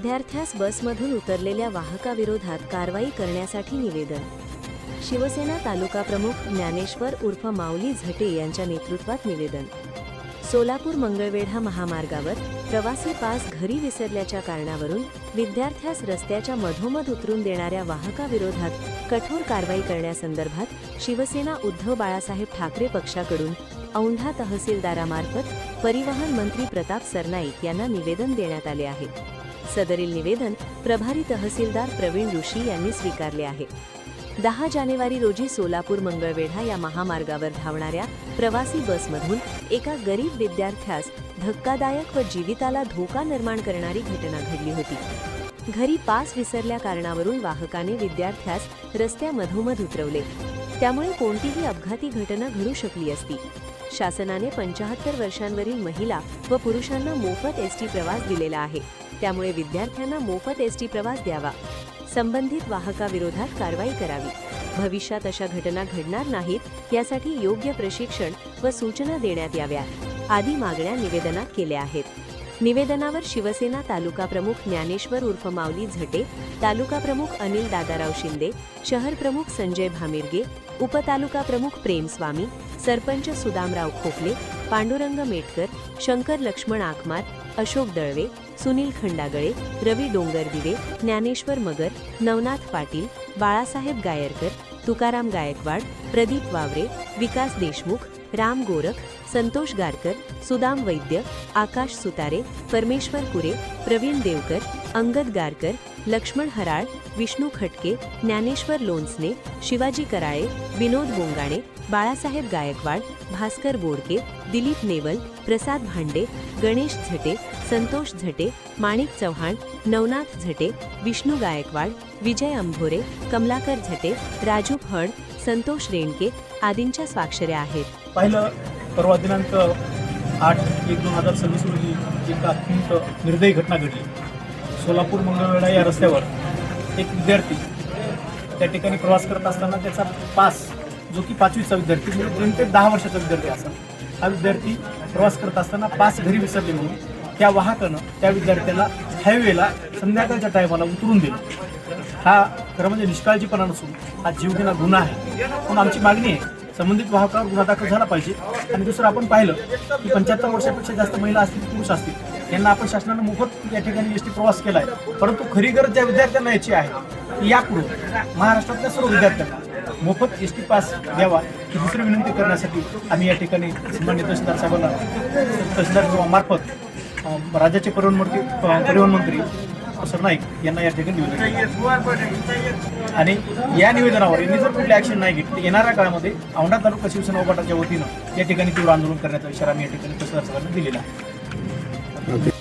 विद्यार्थ्यास बसमधून उतरलेल्या वाहकाविरोधात कारवाई करण्यासाठी निवेदन। शिवसेना तालुका प्रमुख ज्ञानेश्वर उर्फ माऊली झटे यांच्या नेतृत्वात निवेदन। सोलापूर मंगळवेढा महामार्गावर प्रवासी पास घरी विसरल्याच्या कारणावरून विद्यार्थ्यास रस्त्याच्या मधोमध उतरून देणाऱ्या वाहकाविरोधात कठोर कारवाई करण्यासंदर्भात शिवसेना उद्धव बाळासाहेब ठाकरे पक्षाकडून औंढा तहसीलदारामार्फत परिवहन मंत्री प्रताप सरनाईक यांना निवेदन देण्यात आले आहे। सदरील निवेदन प्रभारी तहसीलदार प्रवीण ऋषी यांनी स्वीकारले आहे। 10 जानेवारी रोजी सोलापूर मंगळवेढा या महामार्गावर धावणाऱ्या प्रवासी बसमधून एका गरीब विद्यार्थ्यास धक्कादायक व जीविताला धोका निर्माण करणारी घटना घडली होती। घरी पास विसरल्या कारणावरून वाहकाने विद्यार्थ्यास रस्त्यामधोमध उतरवले, त्यामुळे कोणतीही अपघाती घटना घडू शकली असती। शासनाने 75 वर्षांवरील महिला व पुरुषांना मोफत एसटी प्रवास दिलेला आहे, त्यामुळे विद्यार्थ्यांना मोफत एसटी प्रवास द्यावा। संबंधित वाहकाविरोधात कारवाई करावी। भविष्यात अशा घटना घडणार नाहीत यासाठी योग्य प्रशिक्षण व सूचना देण्यात याव्यात आदी मागण्या निवेदनात केल्या आहेत। निवेदनावर शिवसेना तालुका प्रमुख ज्ञानेश्वर उर्फ माऊली झटे, तालुका प्रमुख अनिल दादाराव शिंदे, शहर प्रमुख संजय भामिर्गे, उपतालुका प्रमुख प्रेम स्वामी, सरपंच सुदामराव खोपले, पांडुरंग मेटकर, शंकर लक्ष्मण आकमार, अशोक दळवे, सुनील खंडागळे, रवी डोंगरदिवे, ज्ञानेश्वर मगर, नवनाथ पाटील, बाळासाहेब गायरकर, तुकाराम गायकवाड, प्रदीप वावरे, विकास देशमुख, राम गोरख, संतोष गारकर, सुदाम वैद्य, आकाश सुतारे, परमेश्वर कुरे, प्रवीण देवकर, अंगद गारकर, लक्ष्मण हराळ, विष्णू खटके, ज्ञानेश्वर लोणसने, शिवाजी कराळे, विनोद बोंगाणे, बाळासाहेब गायकवाड, भास्कर बोडके, दिलीप नेवल, प्रसाद भांडे, गणेश झटे, संतोष झटे, माणिक चव्हाण, नवनाथ झटे, विष्णू गायकवाड, विजय अंभोरे, कमलाकर झटे, राजू फड, संतोष रेणके आदींच्या स्वाक्षऱ्या आहेत। पहिलं परवा दिनांक 8/1/2026 रोजी एक अत्यंत निर्दयी घटना घडली। सोलापूर मंगळवेढा या रस्त्यावर एक विद्यार्थी त्या ठिकाणी प्रवास करत असताना त्याचा पास, जो की 5वीचा विद्यार्थी म्हणजे ते 10 वर्षाचा विद्यार्थी असा, हा विद्यार्थी प्रवास करत असताना पास घरी विसरले म्हणून त्या वाहकानं त्या विद्यार्थ्याला हायवेला संध्याकाळच्या टायमाला उतरून दिलं। हा खरं म्हणजे निष्काळजीपणा नसून हा जीवघेणा गुन्हा आहे, म्हणून आमची मागणी आहे संबंधित वाहकावर गुन्हा दाखल झाला पाहिजे। आणि दुसरं आपण पाहिलं की 75 वर्षापेक्षा जास्त महिला असतील, पुरुष असतील, यांना आपण शासनानं मोफत या ठिकाणी एसटी प्रवास केला आहे, परंतु खरी गरज ज्या विद्यार्थ्यांना याची आहे यापुढे महाराष्ट्रातल्या सर्व विद्यार्थ्यांना मोफत एसटी पास द्यावा ही दुसरी विनंती करण्यासाठी आम्ही या ठिकाणी सन्माननीय तहसीलदार साहेबांना तहसीलदार मार्फत राज्याचे परिवहन मंत्री सरनाईक यांना या ठिकाणी निवेदन आणि या निवेदनावर यांनी जर कुठली ॲक्शन नाही घेतली येणाऱ्या काळामध्ये औंढा तालुका शिवसेना उपगटाच्या वतीनं या ठिकाणी तीव्र आंदोलन करण्याचा इशारा आम्ही या ठिकाणी तहसीलदार साहेबांना दिलेला आहे।